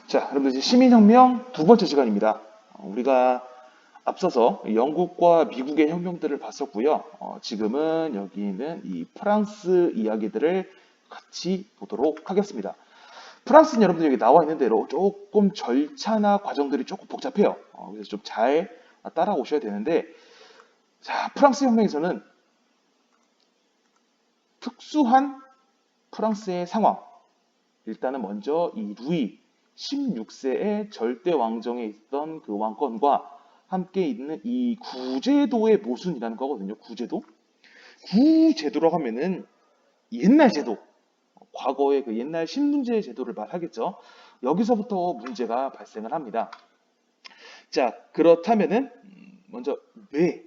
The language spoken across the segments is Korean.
자, 여러분들 이제 시민혁명 두 번째 시간입니다. 우리가 앞서서 영국과 미국의 혁명들을 봤었고요. 지금은 여기 있는 이 프랑스 이야기들을 같이 보도록 하겠습니다. 프랑스는 여러분들 여기 나와 있는 대로 조금 절차나 과정들이 조금 복잡해요. 그래서 좀 잘 따라오셔야 되는데, 자, 프랑스 혁명에서는 특수한 프랑스의 상황, 일단은 먼저 이 루이 16세의 절대 왕정에 있던 그 왕권과 함께 있는 이 구제도의 모순이라는 거거든요. 구제도. 구제도라고 하면은 옛날 제도, 과거의 그 옛날 신분제 제도를 말하겠죠. 여기서부터 문제가 발생을 합니다. 자, 그렇다면은 먼저 왜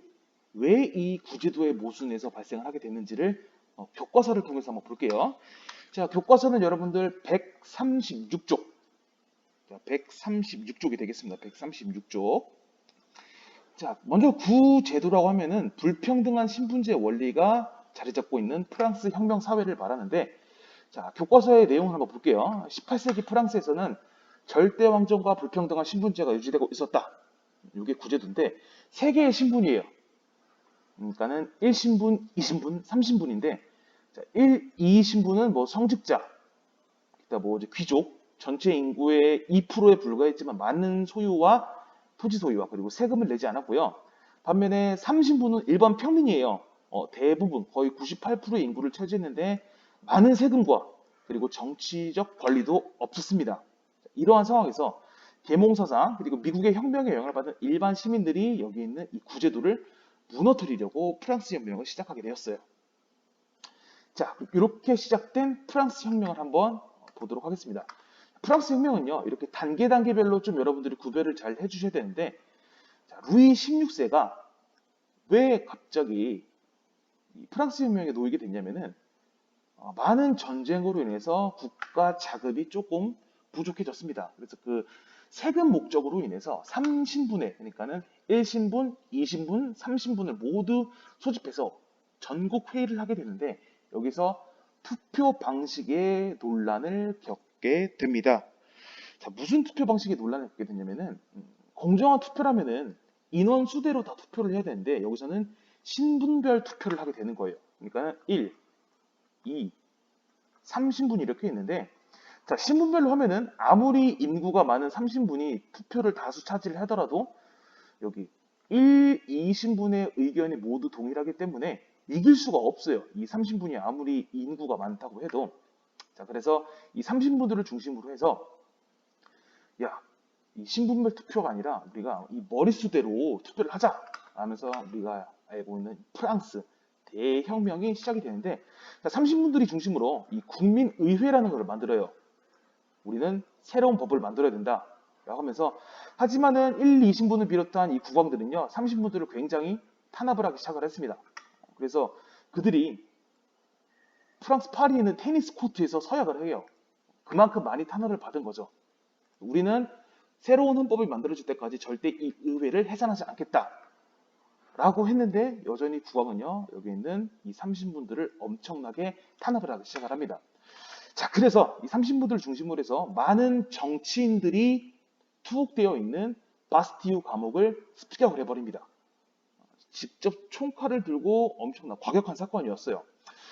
이 구제도의 모순에서 발생을 하게 됐는지를 교과서를 통해서 한번 볼게요. 자, 교과서는 여러분들 136쪽. 136쪽이 되겠습니다. 136쪽. 자, 먼저 구제도라고 하면은 불평등한 신분제 원리가 자리 잡고 있는 프랑스 혁명 사회를 말하는데, 자, 교과서의 내용을 한번 볼게요. 18세기 프랑스에서는 절대 왕정과 불평등한 신분제가 유지되고 있었다. 이게 구제도인데 세 개의 신분이에요. 그러니까는 1신분, 2신분, 3신분인데 1, 2신분은 뭐 성직자, 뭐 이제 귀족, 전체 인구의 2%에 불과했지만 많은 소유와 토지 소유와 그리고 세금을 내지 않았고요. 반면에 3신분은 일반 평민이에요. 대부분 거의 98%의 인구를 차지했는데 많은 세금과 그리고 정치적 권리도 없었습니다. 이러한 상황에서 계몽사상 그리고 미국의 혁명에 영향을 받은 일반 시민들이 여기 있는 이 구제도를 무너뜨리려고 프랑스 혁명을 시작하게 되었어요. 자, 이렇게 시작된 프랑스 혁명을 한번 보도록 하겠습니다. 프랑스 혁명은요, 이렇게 단계별로 좀 여러분들이 구별을 잘 해주셔야 되는데, 자, 루이 16세가 왜 갑자기 프랑스 혁명에 놓이게 됐냐면은, 많은 전쟁으로 인해서 국가 자금이 조금 부족해졌습니다. 그래서 그 세금 목적으로 인해서 3신분에, 그러니까는 1신분, 2신분, 3신분을 모두 소집해서 전국 회의를 하게 되는데, 여기서 투표 방식의 논란을 겪게 됩니다. 자, 무슨 투표 방식의 논란을 겪게 되냐면은 공정한 투표라면은 인원 수대로 다 투표를 해야 되는데 여기서는 신분별 투표를 하게 되는 거예요. 그러니까 1, 2, 3신분이 이렇게 있는데, 자, 신분별로 하면은 아무리 인구가 많은 3신분이 투표를 다수 차지를 하더라도 여기 1, 2신분의 의견이 모두 동일하기 때문에 이길 수가 없어요. 이 3신분이 아무리 인구가 많다고 해도. 자, 그래서 이 3신분들을 중심으로 해서 야, 이 신분별 투표가 아니라 우리가 이 머릿수대로 투표를 하자 하면서 우리가 알고 있는 프랑스 대혁명이 시작이 되는데, 자, 30분들이 중심으로 이 국민의회라는 걸 만들어요. 우리는 새로운 법을 만들어야 된다 라고 하면서, 하지만은 1, 2신분을 비롯한 이 국왕들은요 30분들을 굉장히 탄압을 하기 시작을 했습니다. 그래서 그들이 프랑스 파리에 있는 테니스 코트에서 서약을 해요. 그만큼 많이 탄압을 받은 거죠. 우리는 새로운 헌법을 만들어질 때까지 절대 이 의회를 해산하지 않겠다 라고 했는데, 여전히 국왕은요 여기 있는 이 30분들을 엄청나게 탄압을 하기 시작을 합니다. 자, 그래서 이 30분들을 중심으로 해서 많은 정치인들이 투옥되어 있는 바스티유 감옥을 습격을 해버립니다. 직접 총칼을 들고 엄청난 과격한 사건이었어요.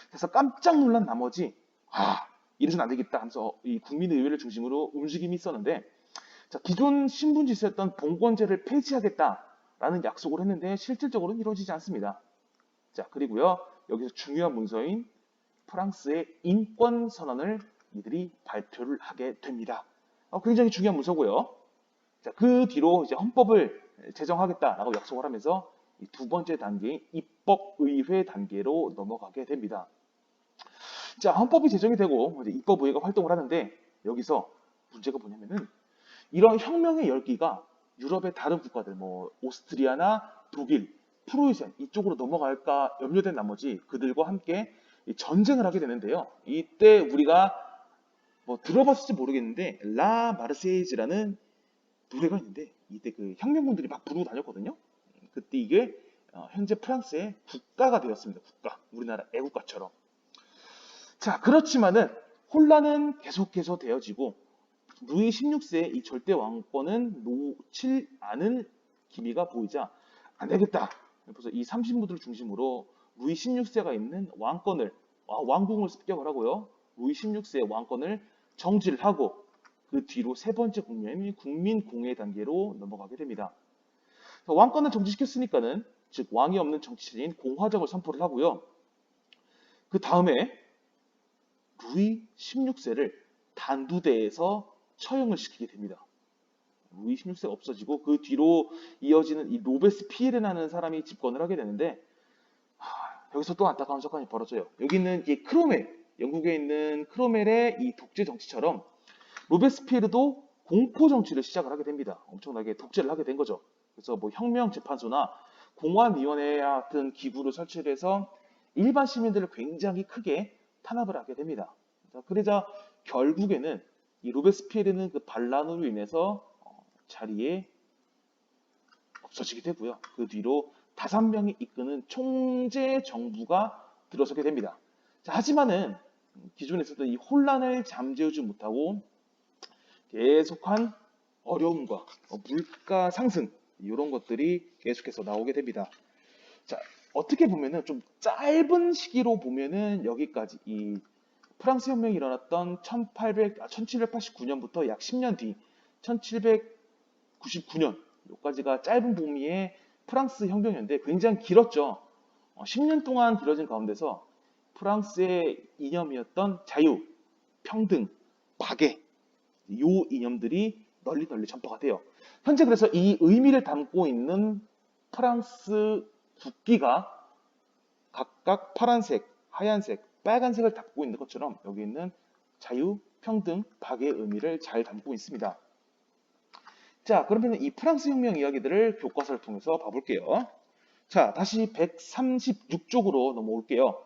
그래서 깜짝 놀란 나머지 이래서는 안 되겠다 하면서 이 국민의회를 중심으로 움직임이 있었는데, 자, 기존 신분지수였던 봉건제를 폐지하겠다라는 약속을 했는데 실질적으로는 이루어지지 않습니다. 자, 그리고요 여기서 중요한 문서인 프랑스의 인권 선언을 이들이 발표를 하게 됩니다. 굉장히 중요한 문서고요. 자, 그 뒤로 이제 헌법을 제정하겠다라고 약속을 하면서 이 두 번째 단계인 입법의회 단계로 넘어가게 됩니다. 자, 헌법이 제정이 되고 이제 입법의회가 활동을 하는데, 여기서 문제가 뭐냐면은 이런 혁명의 열기가 유럽의 다른 국가들, 뭐 오스트리아나 독일, 프로이센 이쪽으로 넘어갈까 염려된 나머지 그들과 함께 전쟁을 하게 되는데요. 이때 우리가 뭐 들어봤을지 모르겠는데 라 마르세이즈라는 노래가 있는데, 이때 그 혁명군들이 막 부르고 다녔거든요. 그때 이게 현재 프랑스의 국가가 되었습니다. 국가, 우리나라 애국가처럼. 자, 그렇지만은 혼란은 계속해서 되어지고 루이 16세의 이 절대 왕권은 놓칠 않을 기미가 보이자 안 되겠다. 그래서 이 30부들을 중심으로 루이 16세가 있는 왕궁을 습격을 하고요. 루이 16세의 왕권을 정지를 하고 그 뒤로 세 번째 국면인 국민공회 단계로 넘어가게 됩니다. 왕권을 정지시켰으니까는 즉 왕이 없는 정치체제인 공화정을 선포를 하고요. 그 다음에 루이 16세를 단두대에서 처형을 시키게 됩니다. 루이 16세가 없어지고 그 뒤로 이어지는 이 로베스피에르라는 사람이 집권을 하게 되는데 여기서 또 안타까운 사건이 벌어져요. 여기 있는 이 크로멜, 영국에 있는 크로멜의 이 독재 정치처럼 로베스피에르도 공포 정치를 시작을 하게 됩니다. 엄청나게 독재를 하게 된 거죠. 그래서 뭐 혁명재판소나 공안위원회 같은 기구를 설치를 해서 일반 시민들을 굉장히 크게 탄압을 하게 됩니다. 그러자 결국에는 이 로베스피에르는 그 반란으로 인해서 자리에 없어지게 되고요. 그 뒤로 5명이 이끄는 총재 정부가 들어서게 됩니다. 자, 하지만은 기존에 있었던 이 혼란을 잠재우지 못하고 계속한 어려움과 물가 상승 이런 것들이 계속해서 나오게 됩니다. 자, 어떻게 보면은 좀 짧은 시기로 보면은 여기까지 이 프랑스 혁명이 일어났던 1789년부터 약 10년 뒤 1799년 여기까지가 짧은 범위의 프랑스 혁명이었는데 굉장히 길었죠. 10년 동안 길어진 가운데서 프랑스의 이념이었던 자유, 평등, 박애 이 이념들이 널리 전파가 돼요. 현재 그래서 이 의미를 담고 있는 프랑스 국기가 각각 파란색, 하얀색, 빨간색을 담고 있는 것처럼 여기 있는 자유, 평등, 박애의 의미를 잘 담고 있습니다. 자, 그러면 이 프랑스 혁명 이야기들을 교과서를 통해서 봐볼게요. 자, 다시 136쪽으로 넘어올게요.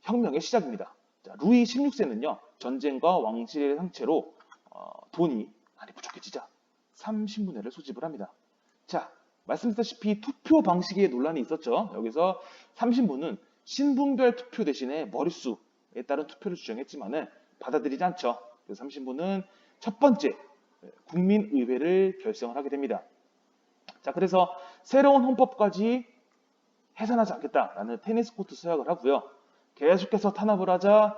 혁명의 시작입니다. 자, 루이 16세는요, 전쟁과 왕실의 상체로 돈이 많이 부족해지자 3신분회를 소집을 합니다. 자, 말씀드렸다시피 투표 방식에 논란이 있었죠. 여기서 3신분은 신분별 투표 대신에 머릿수에 따른 투표를 주장했지만은 받아들이지 않죠. 그래서 3신분은 첫 번째 국민의회를 결성을 하게 됩니다. 자, 그래서 새로운 헌법까지 해산하지 않겠다라는 테니스 코트 서약을 하고요. 계속해서 탄압을 하자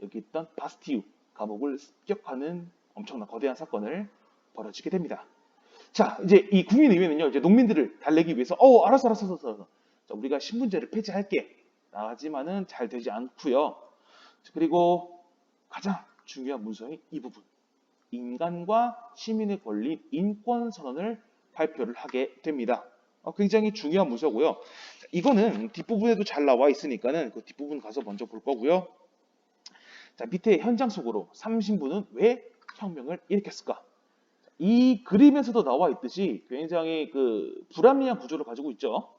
여기 있던 바스티유 감옥을 습격하는 엄청난 거대한 사건을 벌어지게 됩니다. 자, 이제 이 국민의회는요, 이제 농민들을 달래기 위해서, 알았어. 자, 우리가 신분제를 폐지할게. 하지만은 잘 되지 않고요. 그리고 가장 중요한 문서인 이 부분. 인간과 시민의 권리, 인권선언을 발표를 하게 됩니다. 굉장히 중요한 문서고요. 이거는 뒷부분에도 잘 나와 있으니까는 그 뒷부분 가서 먼저 볼 거고요. 자, 밑에 현장 속으로 3신분은 왜 혁명을 일으켰을까? 이 그림에서도 나와 있듯이 굉장히 그 불합리한 구조를 가지고 있죠.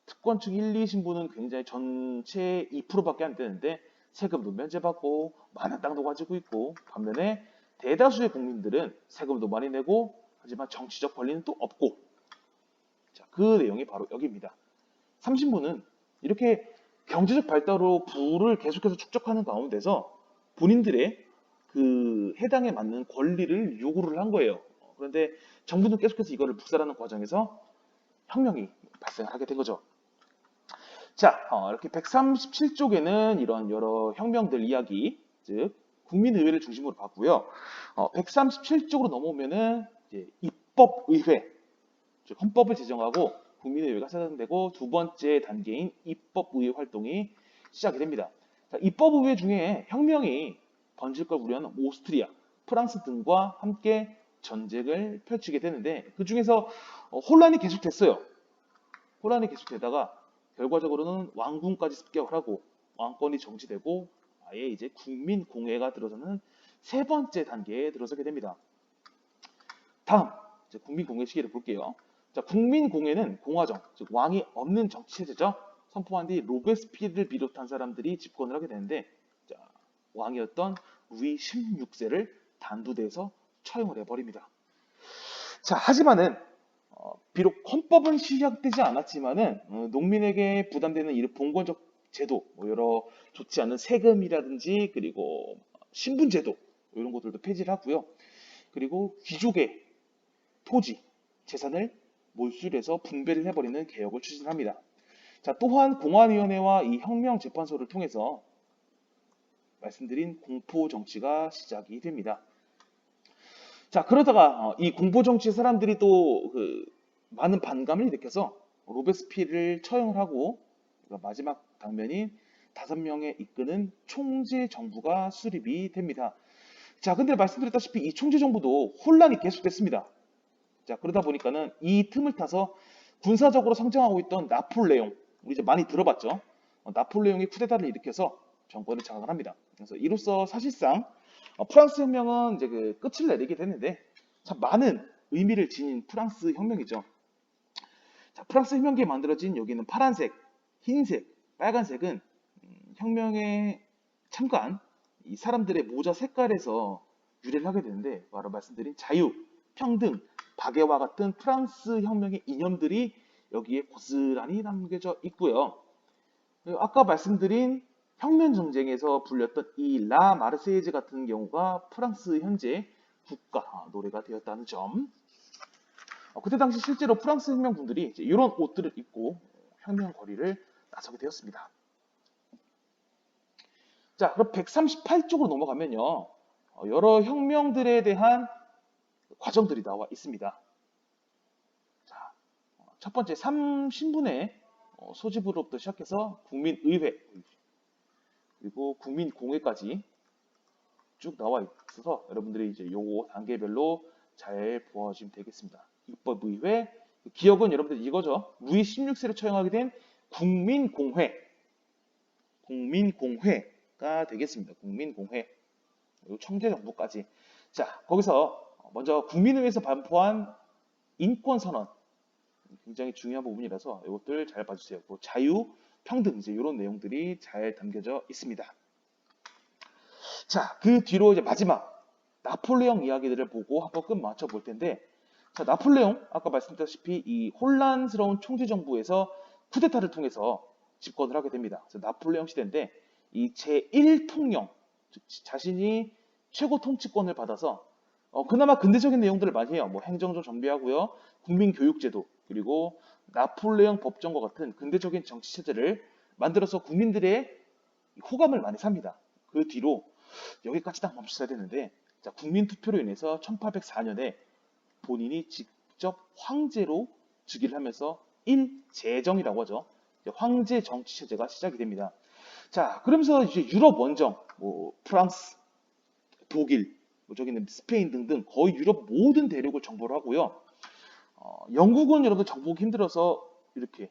특권층 1, 2신분은 굉장히 전체 2%밖에 안 되는데 세금도 면제받고 많은 땅도 가지고 있고 반면에 대다수의 국민들은 세금도 많이 내고 하지만 정치적 권리는 또 없고 자, 그 내용이 바로 여기입니다. 3신분은 이렇게 경제적 발달로 부를 계속해서 축적하는 가운데서 본인들의 그 해당에 맞는 권리를 요구를 한 거예요. 그런데 정부는 계속해서 이거를 묵살하는 과정에서 혁명이 발생을 하게 된 거죠. 자, 이렇게 137쪽에는 이런 여러 혁명들 이야기, 즉 국민의회를 중심으로 봤고요. 137쪽으로 넘어오면은 이제 입법의회, 즉 헌법을 제정하고 국민의회가 세상되고 두 번째 단계인 입법의회 활동이 시작이 됩니다. 자, 입법의회 중에 혁명이 번질 걸 우려하는 오스트리아, 프랑스 등과 함께 전쟁을 펼치게 되는데 그 중에서 혼란이 계속됐어요. 혼란이 계속되다가 결과적으로는 왕궁까지 습격을 하고 왕권이 정지되고 아예 이제 국민공회가 들어서는 세 번째 단계에 들어서게 됩니다. 다음 이제 국민공회 시기를 볼게요. 자, 국민공회는 공화정, 즉 왕이 없는 정치체제죠. 선포한 뒤 로베스피에르를 비롯한 사람들이 집권을 하게 되는데 자, 왕이었던 루이 16세를 단두대에서 처형을 해버립니다. 자, 하지만은 비록 헌법은 시작되지 않았지만은 농민에게 부담되는 이런 봉건적 제도, 뭐 여러 좋지 않은 세금이라든지 그리고 신분제도 이런 것들도 폐지를 하고요. 그리고 귀족의 토지, 재산을 몰수해서 분배를 해버리는 개혁을 추진합니다. 자, 또한 공안위원회와 이 혁명재판소를 통해서 말씀드린 공포정치가 시작이 됩니다. 자, 그러다가 이 공포정치 사람들이 또 많은 반감을 일으켜서 로베스피를 처형을 하고 마지막 당면인 5명에 이끄는 총재정부가 수립이 됩니다. 자, 근데 말씀드렸다시피 이 총재정부도 혼란이 계속됐습니다. 자, 그러다 보니까는 이 틈을 타서 군사적으로 성장하고 있던 나폴레옹, 우리 이제 많이 들어봤죠. 나폴레옹이 쿠데타를 일으켜서 정권을 장악을 합니다. 그래서 이로써 사실상 프랑스 혁명은 이제 끝을 내리게 됐는데 참 많은 의미를 지닌 프랑스 혁명이죠. 자, 프랑스 혁명기에 만들어진 여기는 파란색, 흰색, 빨간색은 혁명에 참가한 이 사람들의 모자 색깔에서 유래를 하게 되는데 바로 말씀드린 자유, 평등, 박애와 같은 프랑스 혁명의 이념들이 여기에 고스란히 담겨져 있고요. 아까 말씀드린 혁명 전쟁에서 불렸던 이 라 마르세이즈 같은 경우가 프랑스 현재 국가 노래가 되었다는 점. 그때 당시 실제로 프랑스 혁명 분들이 이런 옷들을 입고 혁명 거리를 나서게 되었습니다. 자, 그럼 138쪽으로 넘어가면요. 여러 혁명들에 대한 과정들이 나와 있습니다. 자, 첫 번째 3신분의 소집으로부터 시작해서 국민의회 그리고 국민공회까지 쭉 나와 있어서 여러분들이 이제 요거 단계별로 잘 보아주시면 되겠습니다. 입법의회, 기억은 여러분들 이거죠. 루이 16세를 처형하게 된 국민공회가 되겠습니다. 국민공회 그리고 청재정부까지. 자, 거기서 먼저 국민의회에서 발표한 인권선언 굉장히 중요한 부분이라서 이것들 잘 봐주세요. 또 자유, 평등 이제 이런 내용들이 잘 담겨져 있습니다. 자, 그 뒤로 이제 마지막 나폴레옹 이야기들을 보고 한번 끝 맞춰 볼 텐데, 자, 나폴레옹 아까 말씀드렸다시피 이 혼란스러운 총재정부에서 쿠데타를 통해서 집권을 하게 됩니다. 그래서 나폴레옹 시대인데 이 제1통령, 즉 자신이 최고 통치권을 받아서 그나마 근대적인 내용들을 많이 해요. 뭐 행정조 정비하고요, 국민교육제도 그리고 나폴레옹 법정과 같은 근대적인 정치 체제를 만들어서 국민들의 호감을 많이 삽니다. 그 뒤로 여기까지 딱 멈췄어야 되는데, 자, 국민투표로 인해서 1804년에 본인이 직접 황제로 즉위를 하면서 일제정이라고 하죠. 황제 정치 체제가 시작이 됩니다. 자, 그러면서 이제 유럽 원정, 뭐 프랑스, 독일, 뭐 저기는 스페인 등등 거의 유럽 모든 대륙을 정보를 하고요. 영국은 여러분 정복이 힘들어서 이렇게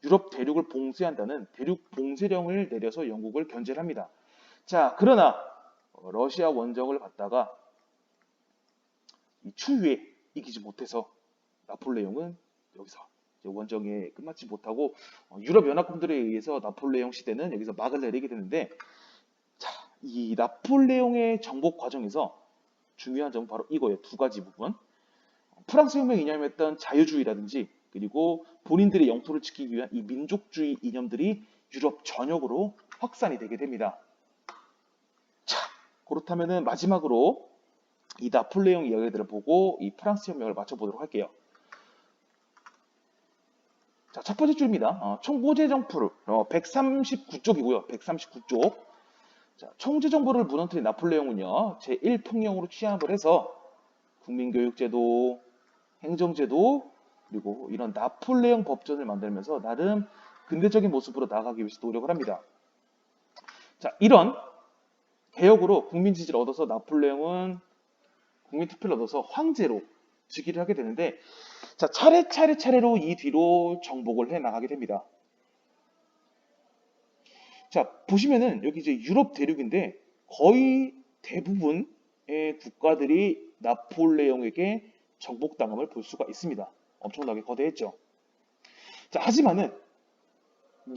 유럽 대륙을 봉쇄한다는 대륙 봉쇄령을 내려서 영국을 견제를 합니다. 자, 그러나 러시아 원정을 받다가 이 추위에 이기지 못해서 나폴레옹은 여기서 원정에 끝마치 못하고 유럽 연합군들에 의해서 나폴레옹 시대는 여기서 막을 내리게 되는데, 자, 이 나폴레옹의 정복 과정에서 중요한 점은 바로 이거예요. 두 가지 부분. 프랑스 혁명 이념했던 자유주의라든지 그리고 본인들의 영토를 지키기 위한 이 민족주의 이념들이 유럽 전역으로 확산이 되게 됩니다. 자, 그렇다면은 마지막으로 이 나폴레옹 이야기들을 보고 이 프랑스 혁명을 맞춰보도록 할게요. 자, 첫 번째 줄입니다. 총고재정부를 139쪽이고요. 139쪽. 자, 총재정부를 무너뜨린 나폴레옹은요, 제1통령으로 취함을 해서 국민교육제도, 행정제도, 그리고 이런 나폴레옹 법전을 만들면서 나름 근대적인 모습으로 나아가기 위해서 노력을 합니다. 자, 이런 개혁으로 국민 지지를 얻어서 나폴레옹은 국민 투표를 얻어서 황제로 즉위를 하게 되는데, 자, 차례로 이 뒤로 정복을 해 나가게 됩니다. 자, 보시면은 여기 이제 유럽 대륙인데 거의 대부분의 국가들이 나폴레옹에게 정복당함을 볼 수가 있습니다. 엄청나게 거대했죠. 자, 하지만은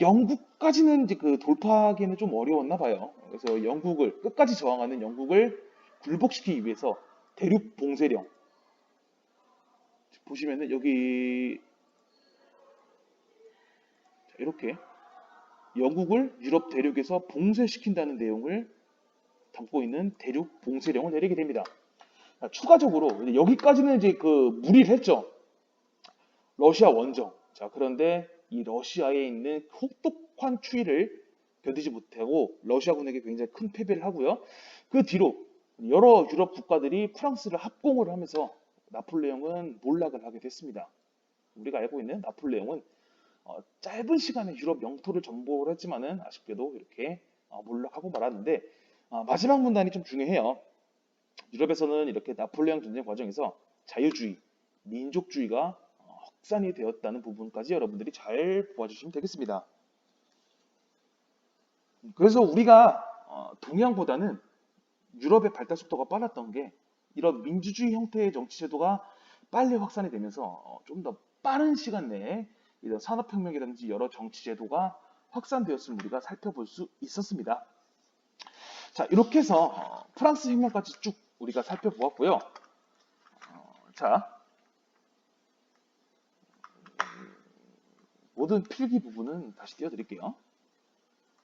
영국까지는 이제 돌파하기에는 좀 어려웠나 봐요. 그래서 영국을 끝까지 저항하는 영국을 굴복시키기 위해서 대륙 봉쇄령, 보시면은 여기 이렇게 영국을 유럽 대륙에서 봉쇄시킨다는 내용을 담고 있는 대륙 봉쇄령을 내리게 됩니다. 추가적으로 여기까지는 이제 그 무리를 했죠. 러시아 원정. 자, 그런데 이 러시아에 있는 혹독한 추위를 견디지 못하고 러시아군에게 굉장히 큰 패배를 하고요. 그 뒤로 여러 유럽 국가들이 프랑스를 합공을 하면서 나폴레옹은 몰락을 하게 됐습니다. 우리가 알고 있는 나폴레옹은 짧은 시간에 유럽 영토를 정복을 했지만은 아쉽게도 이렇게 몰락하고 말았는데 마지막 문단이 좀 중요해요. 유럽에서는 이렇게 나폴레옹 전쟁 과정에서 자유주의, 민족주의가 확산이 되었다는 부분까지 여러분들이 잘 보아주시면 되겠습니다. 그래서 우리가 동양보다는 유럽의 발달 속도가 빨랐던 게 이런 민주주의 형태의 정치 제도가 빨리 확산이 되면서 좀 더 빠른 시간 내에 이런 산업혁명이라든지 여러 정치 제도가 확산되었음을 우리가 살펴볼 수 있었습니다. 자, 이렇게 해서 프랑스 혁명까지 쭉 우리가 살펴보았고요. 자, 모든 필기 부분은 다시 띄워드릴게요.